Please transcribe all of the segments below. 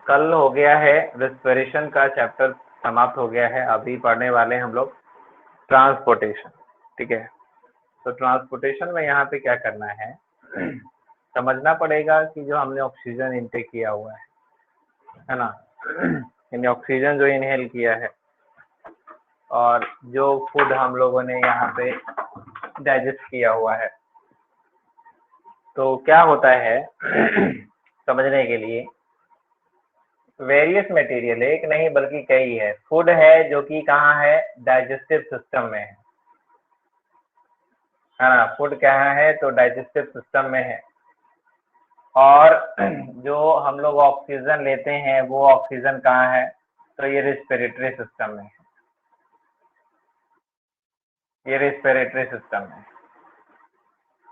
कल हो गया है रेस्पिरेशन का चैप्टर, समाप्त हो गया है। अभी पढ़ने वाले हैं हम लोग ट्रांसपोर्टेशन। ठीक है, तो ट्रांसपोर्टेशन में यहाँ पे क्या करना है, समझना पड़ेगा कि जो हमने ऑक्सीजन इनटेक किया हुआ है ना, यानी ऑक्सीजन जो इनहेल किया है और जो फूड हम लोगों ने यहाँ पे डाइजेस्ट किया हुआ है, तो क्या होता है समझने के लिए वेरियस मटेरियल, एक नहीं बल्कि कई है। फूड है जो कि कहाँ है, डाइजेस्टिव सिस्टम में है ना। फूड कहाँ है, तो डाइजेस्टिव सिस्टम में है। और जो हम लोग ऑक्सीजन लेते हैं वो ऑक्सीजन कहाँ है, तो ये रेस्पिरेटरी सिस्टम में है। ये रेस्पिरेटरी सिस्टम में।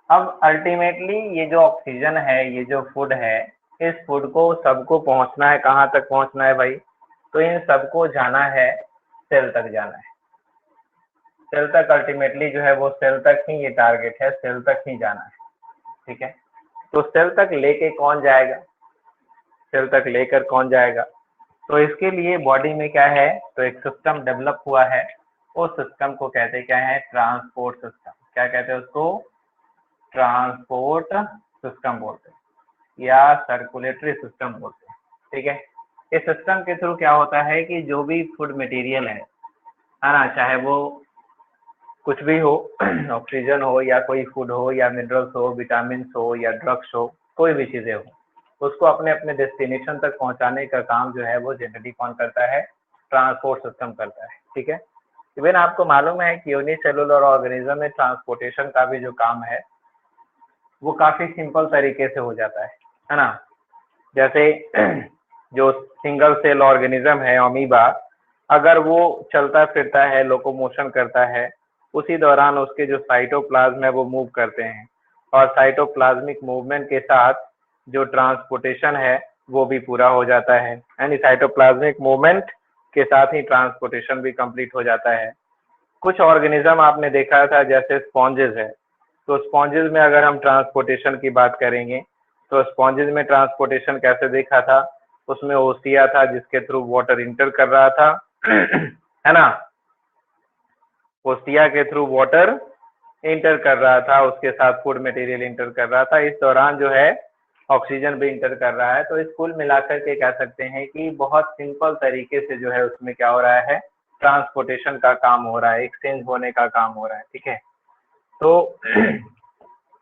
अब अल्टीमेटली ये जो ऑक्सीजन है, ये जो फूड है, इस फूड को सबको पहुंचना है। कहाँ तक पहुंचना है भाई, तो इन सबको जाना है, सेल तक जाना है। सेल तक अल्टीमेटली जो है वो सेल तक ही, ये टारगेट है, सेल तक ही जाना है। ठीक है, तो सेल तक लेके कौन जाएगा, सेल तक लेकर कौन जाएगा, तो इसके लिए बॉडी में क्या है, तो एक सिस्टम डेवलप हुआ है। उस सिस्टम को कहते क्या है, ट्रांसपोर्ट सिस्टम। क्या कहते हैं उसको, ट्रांसपोर्ट सिस्टम बोलते हैं या सर्कुलेटरी सिस्टम बोलते हैं। ठीक है, इस सिस्टम के थ्रू क्या होता है कि जो भी फूड मटेरियल है ना, चाहे वो कुछ भी हो, ऑक्सीजन हो या कोई फूड हो या मिनरल्स हो, विटामिन हो या ड्रग्स हो, कोई भी चीजें हो, उसको अपने अपने डेस्टिनेशन तक पहुंचाने का काम जो है वो जनरली कौन करता है, ट्रांसपोर्ट सिस्टम करता है। ठीक है, इवन आपको मालूम है कि यूनिसेलुलर ऑर्गेनिज्म में ट्रांसपोर्टेशन का भी जो काम है वो काफी सिंपल तरीके से हो जाता है ना। जैसे जो सिंगल सेल ऑर्गेनिज्म है अमीबा, अगर वो चलता फिरता है, लोकोमोशन करता है, उसी दौरान उसके जो साइटोप्लाज्म है वो मूव करते हैं, और साइटोप्लाज्मिक मूवमेंट के साथ जो ट्रांसपोर्टेशन है वो भी पूरा हो जाता है। यानी साइटोप्लाज्मिक मूवमेंट के साथ ही ट्रांसपोर्टेशन भी कंप्लीट हो जाता है। कुछ ऑर्गेनिज्म आपने देखा था जैसे स्पॉन्जेस है, तो स्पॉन्जेस में अगर हम ट्रांसपोर्टेशन की बात करेंगे तो स्पॉन्जेस में ट्रांसपोर्टेशन कैसे देखा था, उसमें ओस्टिया था जिसके थ्रू वाटर इंटर कर रहा था है ना, ओस्टिया के थ्रू वाटर इंटर कर रहा था, उसके साथ फूड मटेरियल इंटर कर रहा था, इस दौरान जो है ऑक्सीजन भी इंटर कर रहा है। तो इस कुल मिलाकर के कह सकते हैं कि बहुत सिंपल तरीके से जो है उसमें क्या हो रहा है, ट्रांसपोर्टेशन का काम हो रहा है, एक्सचेंज होने का काम हो रहा है। ठीक है, तो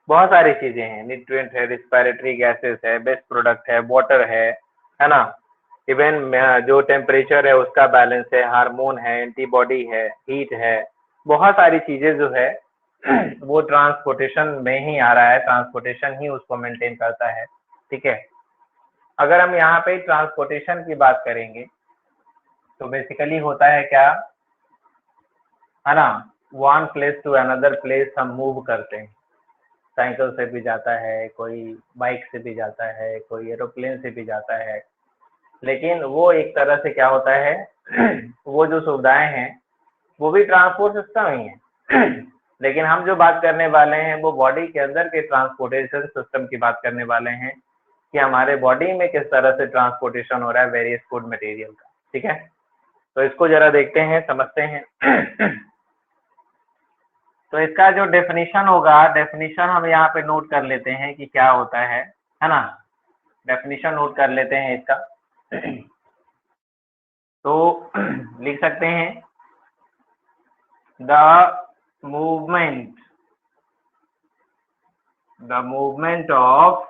बहुत सारी चीजें हैं, न्यूट्रिएंट है, रिस्पिरेटरी गैसेस है, बेस्ट प्रोडक्ट है, वाटर है ना। इवन जो टेम्परेचर है उसका बैलेंस है, हार्मोन है, एंटीबॉडी है, हीट है, बहुत सारी चीजें जो है वो ट्रांसपोर्टेशन में ही आ रहा है, ट्रांसपोर्टेशन ही उसको मेंटेन करता है। ठीक है, अगर हम यहाँ पे ट्रांसपोर्टेशन की बात करेंगे तो बेसिकली होता है क्या, है ना, one place to another place हम मूव करते हैं। साइकिल से भी जाता है, कोई बाइक से भी जाता है, कोई एरोप्लेन से भी जाता है, लेकिन वो एक तरह से क्या होता है वो जो सुविधाएं हैं वो भी ट्रांसपोर्ट सिस्टम ही है लेकिन हम जो बात करने वाले हैं वो बॉडी के अंदर के ट्रांसपोर्टेशन सिस्टम की बात करने वाले हैं कि हमारे बॉडी में किस तरह से ट्रांसपोर्टेशन हो रहा है वेरियस फूड मटेरियल का। ठीक है, तो इसको जरा देखते हैं, समझते हैं तो इसका जो डेफिनेशन होगा, डेफिनेशन हम यहाँ पे नोट कर लेते हैं कि क्या होता है ना। डेफिनेशन नोट कर लेते हैं इसका तो लिख सकते हैं, the movement of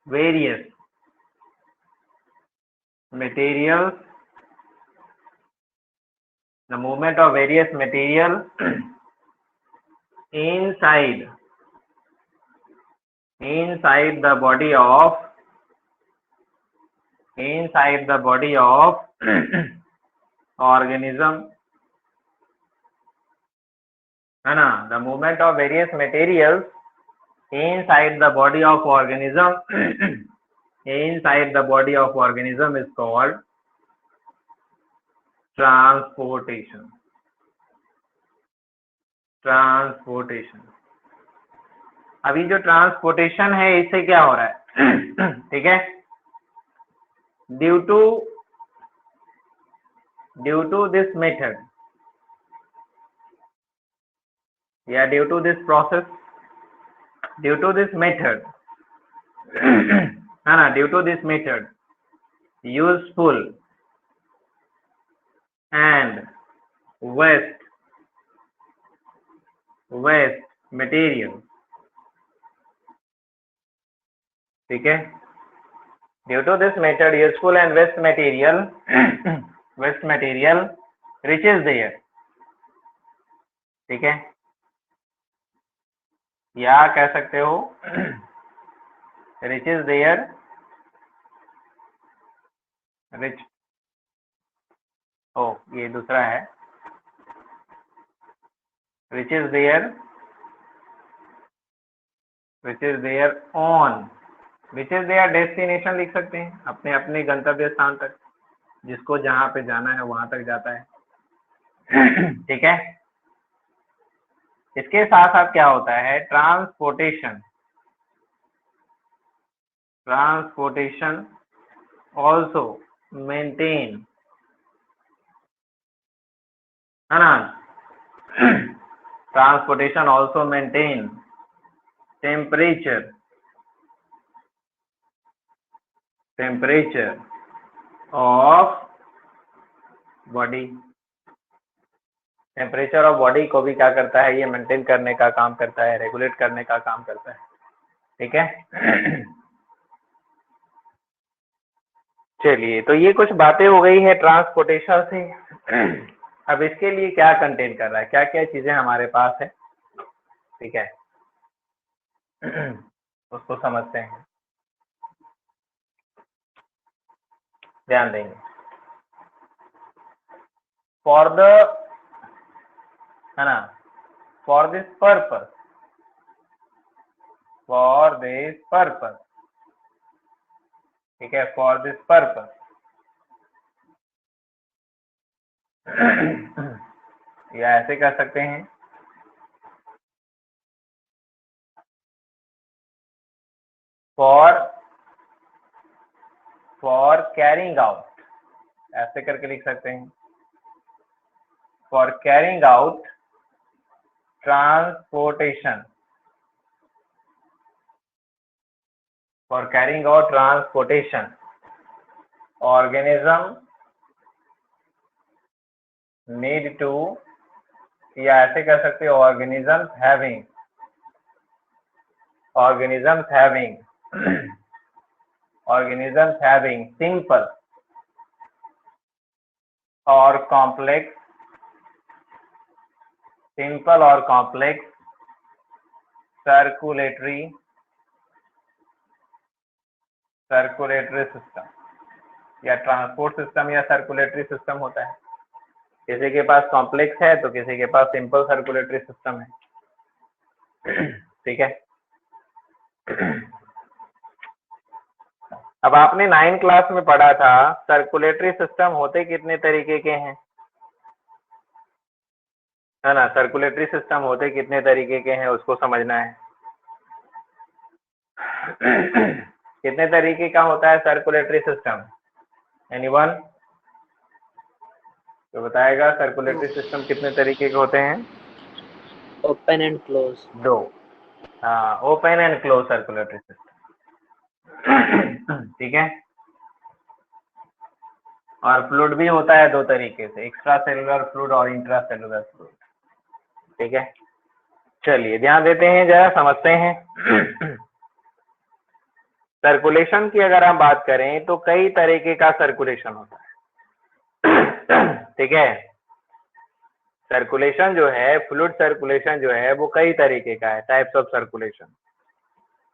various materials, the movement of various material inside the body of organism, है ना। the movement of various materials inside the body of organism inside the body of organism is called transportation। अभी जो transportation है इससे क्या हो रहा है ठीक है, due to this method, या due to this process, due to this method है ना, due to this method useful and waste material, ठीक है, due to this method useful and waste material reaches there, ठीक है, या कह सकते हो reaches there, reach, ये दूसरा है, reaches there on, reaches their destination लिख सकते हैं, अपने अपने गंतव्य स्थान तक, जिसको जहां पे जाना है वहां तक जाता है ठीक है। इसके साथ साथ क्या होता है, ट्रांसपोर्टेशन ऑल्सो मेंटेन, है ना, transportation also maintain temperature of body, temperature of body को भी क्या करता है, ये मेंटेन करने का काम करता है, रेगुलेट करने का काम करता है, ठीक है चलिए, तो ये कुछ बातें हो गई है ट्रांसपोर्टेशन से। अब इसके लिए क्या कंटेन कर रहा है, क्या क्या चीजें हमारे पास है, ठीक है उसको समझते हैं, ध्यान देंगे। फॉर द, है ना, फॉर दिस पर्पस, ठीक है, फॉर दिस पर्पस या ऐसे कह सकते हैं, फॉर कैरिंग आउट, ऐसे करके लिख सकते हैं, for carrying out transportation, organism need to, या ऐसे कह सकते हो, organisms having simple or complex circulatory system, या ट्रांसपोर्ट सिस्टम या सर्कुलेटरी सिस्टम होता है, किसी के पास कॉम्प्लेक्स है तो किसी के पास सिंपल सर्कुलेटरी सिस्टम है ठीक है। अब आपने 9 क्लास में पढ़ा था सर्कुलेटरी सिस्टम होते कितने तरीके के हैं, है ना, सर्कुलेटरी सिस्टम होते कितने तरीके के हैं उसको समझना है कितने तरीके का होता है सर्कुलेटरी सिस्टम, एनीवन तो बताएगा, सर्कुलेटरी सिस्टम कितने तरीके के होते हैं, ओपन एंड क्लोज, 2, हाँ, open and close circulatory system ठीक है। और फ्लूइड भी होता है 2 तरीके से, एक्स्ट्रा सेलुलर फ्लूइड और इंट्रा सेलुलर फ्लूइड, ठीक है। चलिए ध्यान देते हैं, जरा समझते हैं सर्कुलेशन की अगर हम बात करें तो कई तरीके का सर्कुलेशन होता है ठीक है। सर्कुलेशन जो है, फ्लूइड सर्कुलेशन जो है वो कई तरीके का है, टाइप्स ऑफ सर्कुलेशन,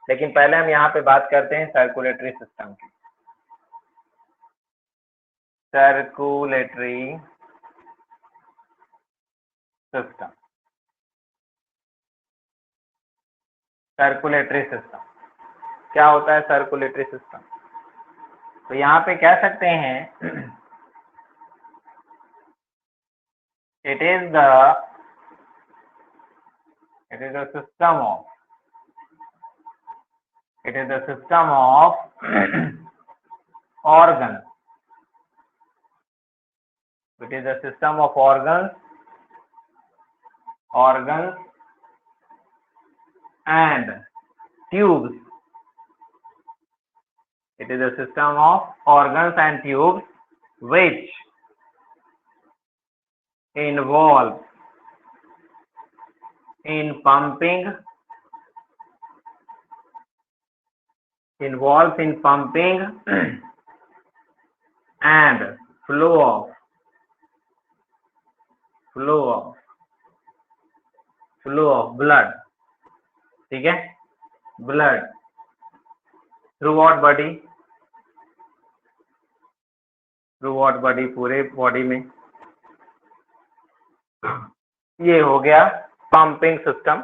लेकिन पहले हम यहाँ पे बात करते हैं सर्कुलेटरी सिस्टम की। सर्कुलेटरी सिस्टम क्या होता है, सर्कुलेटरी सिस्टम, तो यहाँ पे कह सकते हैं it is the system of organs It is a system of organs and tubes. It is a system of organs and tubes which involves in pumping and flow of blood. ठीक है, blood throughout body, पूरे body में. ये हो गया pumping system,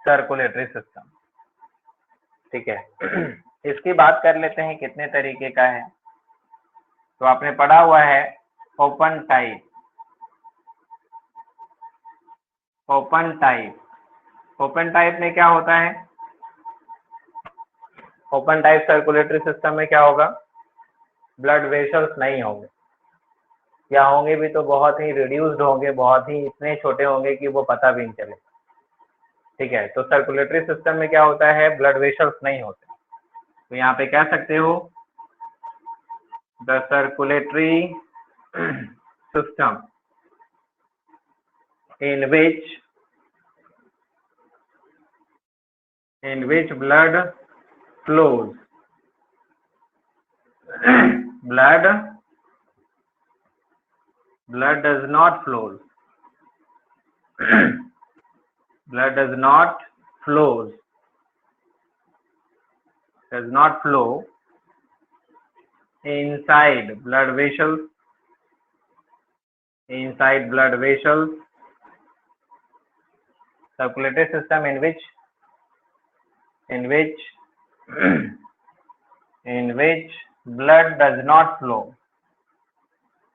circulatory system. ठीक है. इसकी बात कर लेते हैं कितने तरीके का है. तो आपने पढ़ा हुआ है ओपन टाइप. ओपन टाइप में क्या होता है? ओपन टाइप सर्कुलेटरी सिस्टम में क्या होगा? ब्लड वेसल्स नहीं होंगे, या होंगे भी तो बहुत ही रिड्यूस्ड होंगे, बहुत ही इतने छोटे होंगे कि वो पता भी नहीं चले. ठीक है. तो सर्कुलेटरी सिस्टम में क्या होता है? ब्लड वेसल्स नहीं होते. तो यहाँ पे कह सकते हो the circulatory system in which blood flows blood does not flow inside blood vessels. Circulatory system in which blood does not flow.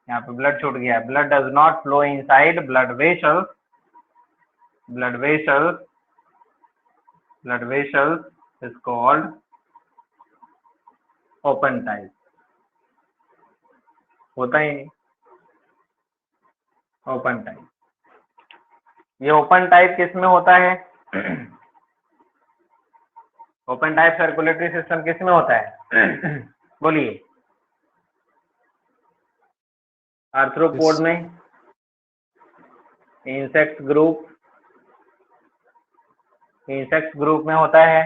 यहाँ पे ब्लड छूट गया. blood does not flow inside blood vessels is called open type. होता ही नहीं open type. ये open type किस में होता है? ओपन टाइप सर्कुलेटरी सिस्टम किस में होता है? बोलिए. आर्थ्रोपोड में, इंसेक्ट ग्रुप में होता है.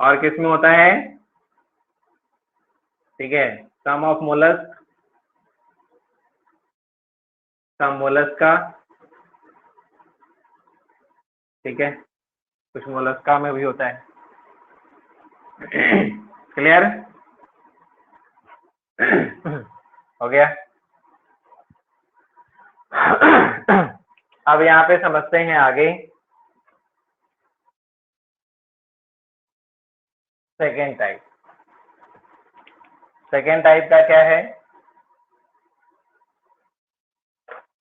और किस में होता है? ठीक है. सम मोलस्का. ठीक है. कुछ मोलस्का में भी होता है. क्लियर हो गया. अब यहाँ पे समझते हैं आगे सेकेंड टाइप का क्या है?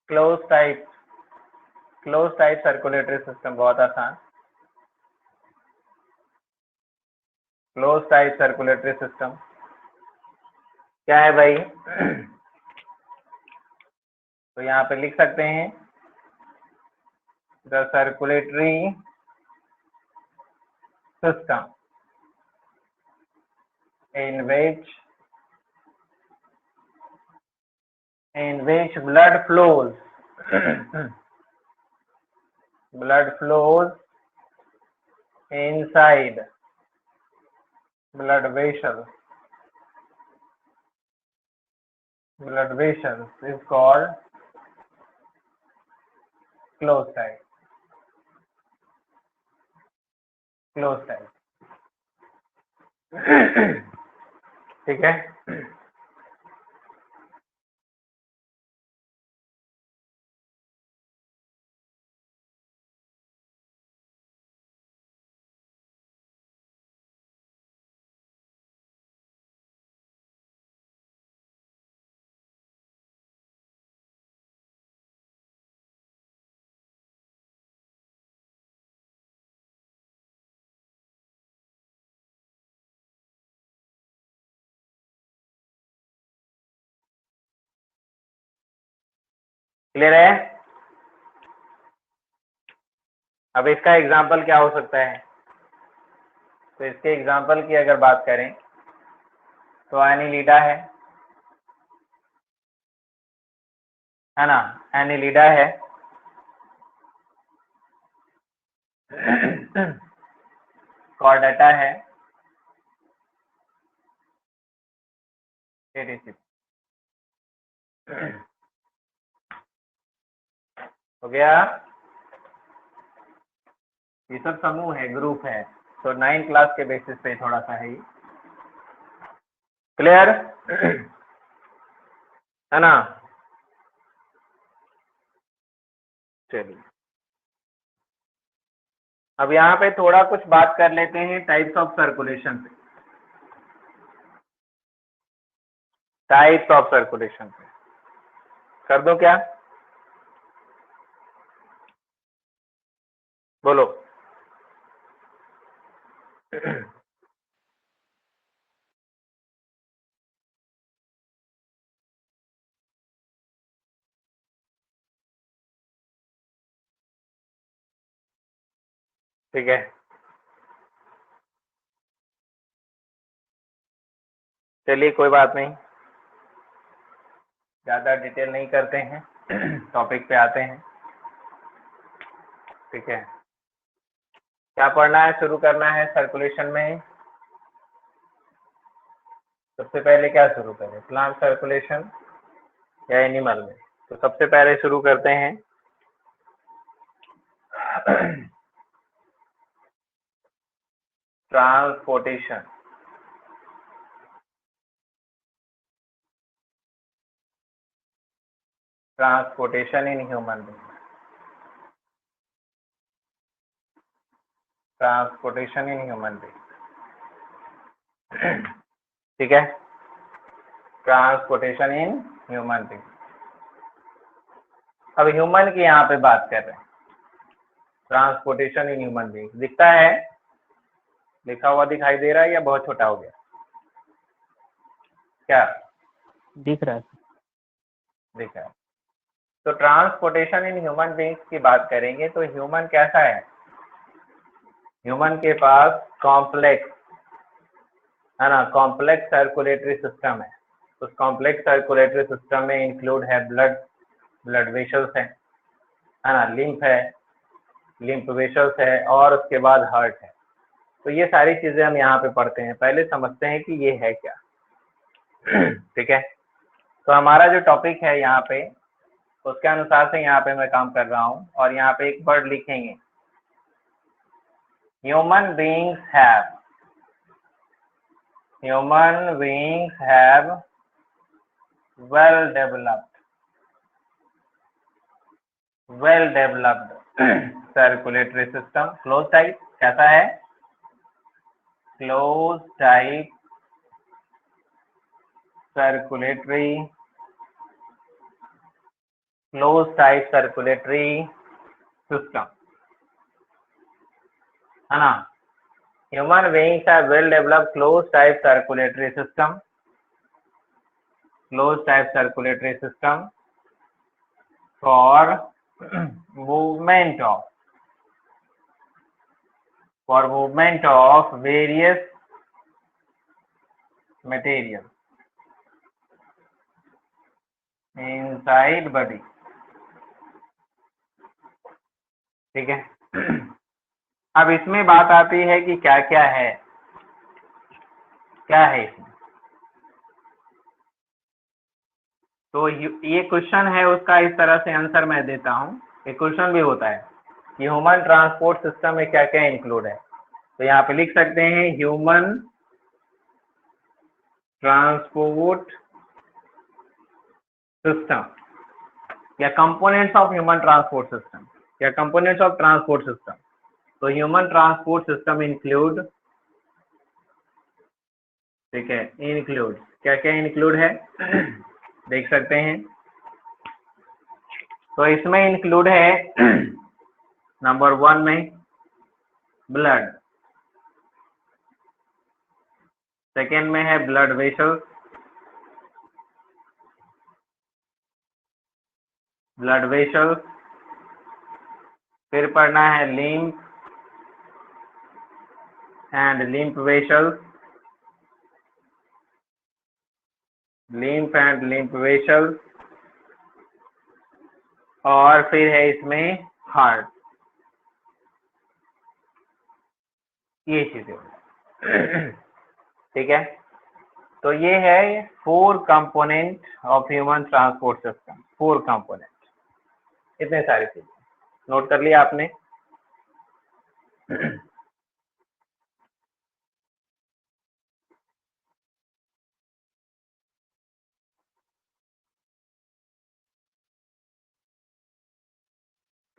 Close type circulatory system. बहुत आसान. क्लोज टाइप सर्कुलेटरी सिस्टम क्या है भाई? तो यहाँ पे लिख सकते हैं the circulatory system in which blood flows inside blood vessels is called closed type. ठीक है. क्लियर है? अब इसका एग्जाम्पल क्या हो सकता है? तो इसके एग्जाम्पल की अगर बात करें तो एनिलीडा है ना, एनिलीडा है, कॉर्डेटा है, एटीसी। हो गया? ये सब समूह है, ग्रुप है, तो 9 क्लास के बेसिस पे थोड़ा सा है ये। क्लियर है ना? चलिए अब यहाँ पे थोड़ा कुछ बात कर लेते हैं टाइप्स ऑफ सर्कुलेशन पे। टाइप्स ऑफ सर्कुलेशन पे कर दो क्या? बोलो। ठीक है, चलिए कोई बात नहीं, ज्यादा डिटेल नहीं करते हैं, टॉपिक पे आते हैं। ठीक है, क्या पढ़ना है, शुरू करना है सर्कुलेशन में? सबसे पहले क्या शुरू करें, प्लांट सर्कुलेशन या एनिमल में? तो सबसे पहले शुरू करते हैं transportation. Transportation in human being. Transportation in human being. ठीक है, ट्रांसपोर्टेशन इन ह्यूमन बीइंग। अब ह्यूमन की यहाँ पे बात कर रहे हैं, ट्रांसपोर्टेशन इन ह्यूमन बीइंग। दिखता है, लिखा हुआ दिखाई दे रहा है या बहुत छोटा हो गया? क्या दिख रहा है? दिख रहा है? तो ट्रांसपोर्टेशन इन ह्यूमन बीइंग्स की बात करेंगे तो ह्यूमन कैसा है? ह्यूमन के पास कॉम्प्लेक्स है ना, कॉम्प्लेक्स सर्कुलेटरी सिस्टम है। उस कॉम्प्लेक्स सर्कुलेटरी सिस्टम में इंक्लूड है ब्लड वेसल्स है ना, लिम्फ वेसल्स है, और उसके बाद हार्ट है। तो ये सारी चीजें हम यहाँ पे पढ़ते हैं, पहले समझते हैं कि ये है क्या। ठीक है, तो हमारा जो टॉपिक है यहाँ पे, उसके अनुसार से यहाँ पे मैं काम कर रहा हूँ, और यहाँ पे एक वर्ड लिखेंगे, human beings have well developed circulatory system, closed type। कैसा है? closed type circulatory system है ना। Human beings have well developed close type circulatory system for movement of various materials inside body। ठीक है, अब इसमें बात आती है कि क्या क्या है इसमें। तो ये क्वेश्चन है, उसका इस तरह से आंसर मैं देता हूँ। एक क्वेश्चन भी होता है कि ह्यूमन ट्रांसपोर्ट सिस्टम में क्या क्या इंक्लूड है। तो यहाँ पे लिख सकते हैं ह्यूमन ट्रांसपोर्ट सिस्टम या components of human transport system या कंपोनेंट्स ऑफ ट्रांसपोर्ट सिस्टम। तो ह्यूमन ट्रांसपोर्ट सिस्टम इंक्लूड, ठीक है, इंक्लूड क्या क्या इंक्लूड है देख सकते हैं। तो इसमें इंक्लूड है नंबर 1 में ब्लड, सेकेंड में है ब्लड वेसल्स, ब्लड वेसल्स, फिर पढ़ना है lymph and lymph vessels, lymph and lymph vessels, और फिर है इसमें हार्ट। ये चीजें ठीक है। तो ये है 4 component of human transport system, 4 component, इतने सारी चीजें नोट कर लिया आपने।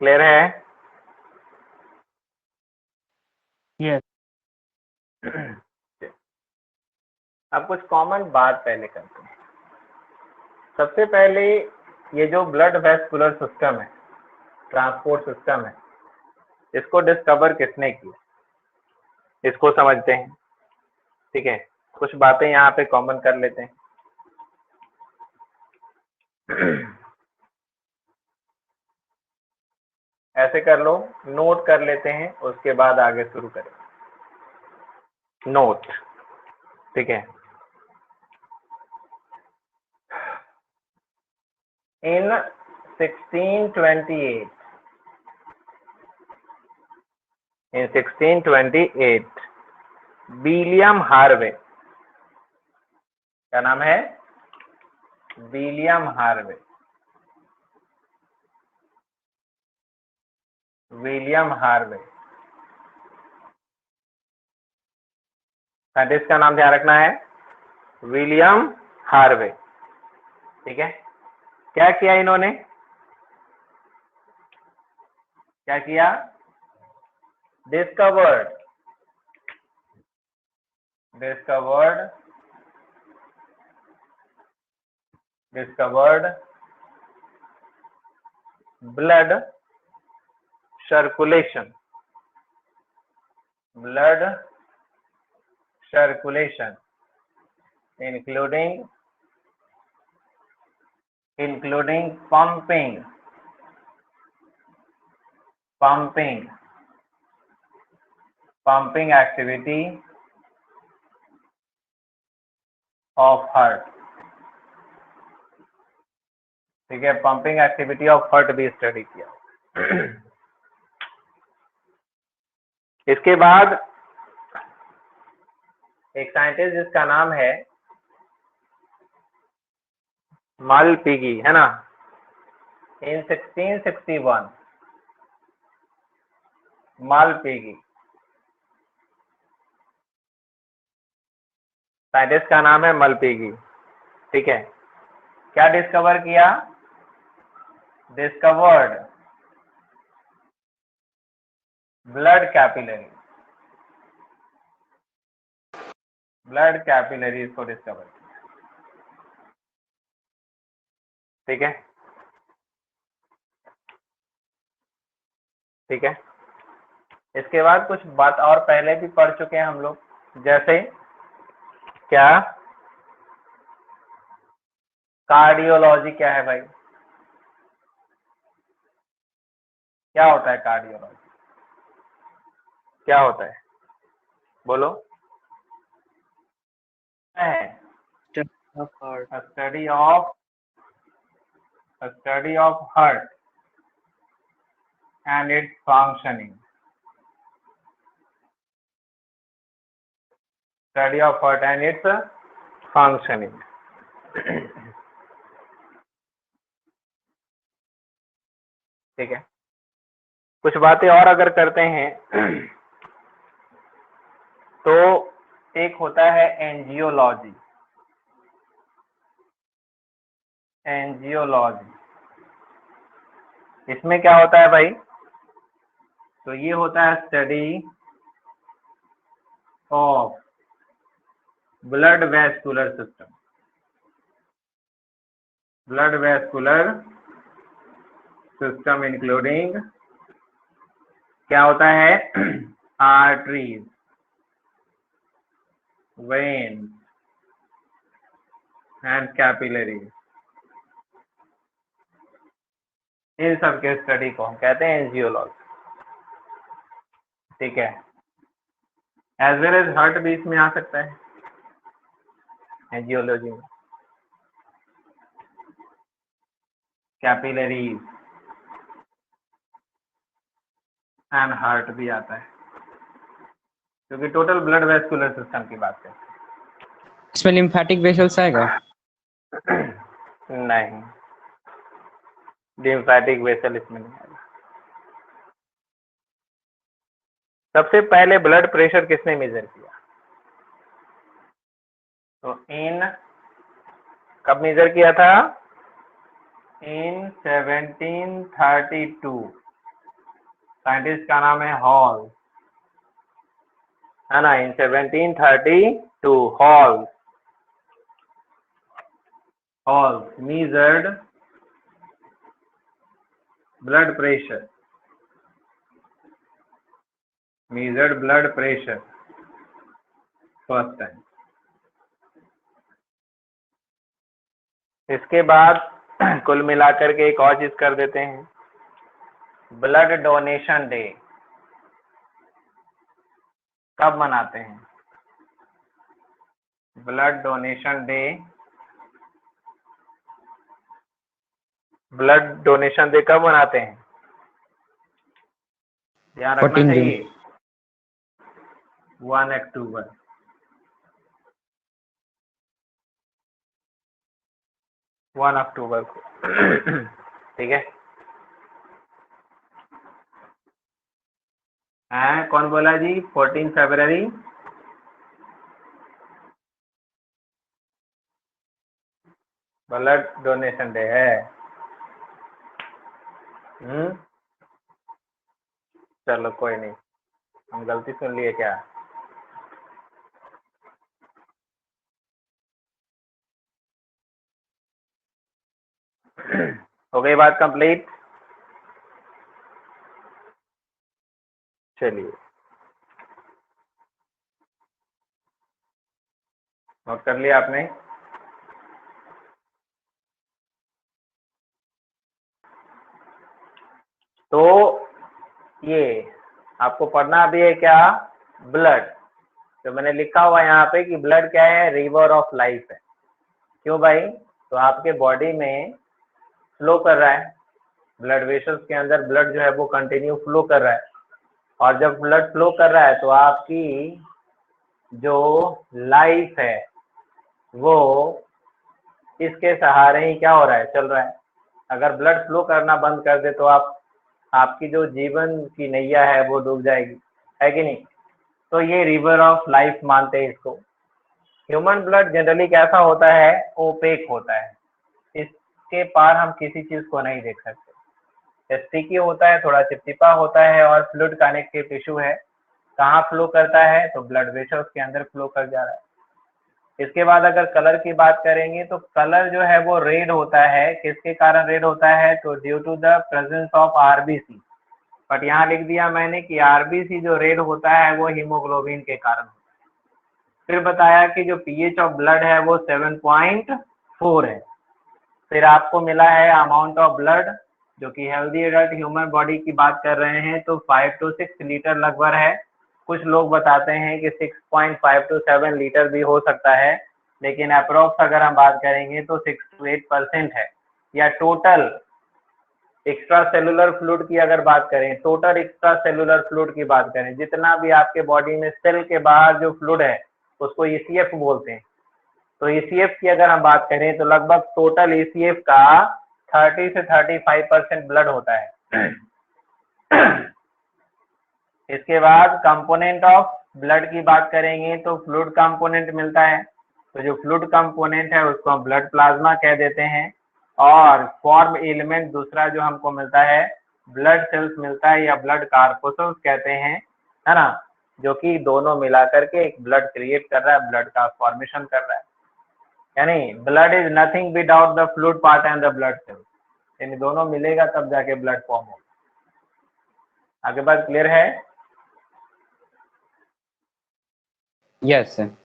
क्लियर है? Yes. अब कुछ कॉमन बात पहले करते हैं। सबसे पहले ये जो ब्लड वेस्कुलर सिस्टम है, ट्रांसपोर्ट सिस्टम है, इसको डिस्कवर किसने किया, इसको समझते हैं। ठीक है, कुछ बातें यहाँ पे कॉमन कर लेते हैं। ऐसे कर लो, नोट कर लेते हैं, उसके बाद आगे शुरू करें। नोट, ठीक है। इन 1628 विलियम हार्वे, क्या नाम है? William Harvey. William Harvey, scientist का नाम ध्यान रखना है, विलियम हार्वे। ठीक है, क्या किया इन्होंने? क्या किया? Discovered blood circulation, including pumping activity of heart। ठीक है, पंपिंग एक्टिविटी ऑफ हार्ट भी स्टडी किया। इसके बाद एक साइंटिस्ट जिसका नाम है मालपिगी, है ना, इन 1661 मालपिगी, साइंटिस्ट का नाम है मालपिगी। ठीक है, क्या डिस्कवर किया? डिस्कवर्ड ब्लड कैपिलरीज को डिस्कवर किया। ठीक है, ठीक है। इसके बाद कुछ बात और पहले भी पढ़ चुके हैं हम लोग, जैसे क्या? कार्डियोलॉजी क्या है भाई? क्या होता है कार्डियोलॉजी? क्या होता है, बोलो? Study of heart. Study of heart and its functioning। Study of heart and its functioning। ठीक है, कुछ बातें और अगर करते हैं तो एक होता है एंजियोलॉजी। इसमें क्या होता है भाई? तो ये होता है study of blood vascular system, including क्या होता है? Arteries, veins and capillaries. इन सब के स्टडी को हम कहते हैं एंजियोलॉजी, ठीक है। एज वेल एज हार्ट भी इसमें आ सकता है एंजियोलॉजी में, कैपिलरीज एंड हार्ट भी आता है, क्योंकि टोटल ब्लड वेस्कुलर सिस्टम की बात करते इसमें लिम्फेटिक वेसल्स आएगा? हैं। नहीं, लिम्फेटिक वेसल इसमें नहीं आएगा। सबसे पहले ब्लड प्रेशर किसने मेजर किया? तो इन कब मेजर किया था? इन 1732। साइंटिस्ट का नाम है हॉल, है ना। इन 1732 hall measured blood pressure first time. इसके बाद कुल मिलाकर के एक और चीज कर देते हैं, ब्लड डोनेशन डे कब मनाते हैं? ब्लड डोनेशन डे कब मनाते हैं? ध्यान रखना 14 चाहिए, 1 अक्टूबर। 1 अक्टूबर को ठीक है। कौन बोला जी? 14 फरवरी। ब्लड डोनेशन डे है। चलो कोई नहीं, हम गलती सुन लिए क्या? हो गई बात कंप्लीट? चलिए, नोट कर लिया आपने? तो ये आपको पढ़ना भी है क्या? ब्लड। तो मैंने लिखा हुआ यहाँ पे कि ब्लड क्या है? रिवर ऑफ लाइफ है। क्यों भाई? तो आपके बॉडी में फ्लो कर रहा है, ब्लड वेसल्स के अंदर ब्लड जो है वो कंटिन्यू फ्लो कर रहा है, और जब ब्लड फ्लो कर रहा है तो आपकी जो लाइफ है वो इसके सहारे ही क्या हो रहा है? चल रहा है। अगर ब्लड फ्लो करना बंद कर दे तो आपकी जो जीवन की नैया है वो डूब जाएगी, है कि नहीं? तो ये रिवर ऑफ लाइफ मानते हैं इसको। ह्यूमन ब्लड जनरली कैसा होता है? ओपेक होता है, इसके पार हम किसी चीज को नहीं देख सकते। स्टिकी होता है, थोड़ा चिपचिपा होता है, और फ्लूइड कनेक्टिव टिश्यू है। कहाँ फ्लो करता है? तो ब्लड वेसल्स के अंदर फ्लो कर जा रहा है। इसके बाद अगर कलर की बात करेंगे तो कलर जो है वो रेड होता है। किसके कारण रेड होता है? तो due to the presence of RBC. But यहाँ लिख दिया मैंने कि आरबीसी जो रेड होता है वो हीमोग्लोबिन के कारण होता है। फिर बताया कि जो पीएच ऑफ ब्लड है वो 7.4 है। फिर आपको मिला है अमाउंट ऑफ ब्लड, जो कि हेल्दी एडल्ट ह्यूमन बॉडी की बात कर रहे हैं तो 5 to 6 लीटर लगभग है। कुछ लोग बताते हैं कि 6.5 to 7 लीटर भी हो सकता है, लेकिन अप्रोक्स अगर हम बात करेंगे तो 6 to 8% है। या टोटल एक्स्ट्रा सेलुलर फ्लूइड की अगर बात करें, टोटल एक्स्ट्रा सेलुलर फ्लूइड की बात करें, जितना भी आपके बॉडी में सेल के बाहर जो फ्लूइड है उसको ईसीएफ बोलते हैं। तो ईसीएफ की अगर हम बात करें तो लगभग टोटल ईसीएफ का 30 से 35% ब्लड होता है। इसके बाद कंपोनेंट ऑफ ब्लड की बात करेंगे तो फ्लूइड कंपोनेंट मिलता है। तो जो फ्लूइड कंपोनेंट है उसको हम ब्लड प्लाज्मा कह देते हैं। और फॉर्म एलिमेंट दूसरा जो हमको मिलता है, ब्लड सेल्स मिलता है, या ब्लड कार्पोसल्स कहते हैं, है ना, जो कि दोनों मिलाकर के एक ब्लड क्रिएट कर रहा है, ब्लड का फॉर्मेशन कर रहा है। यानी blood is nothing without the fluid part and the blood cells. यानी दोनों मिलेगा तब जाके ब्लड फॉर्म होगा। आगे बात क्लियर है? Yes sir.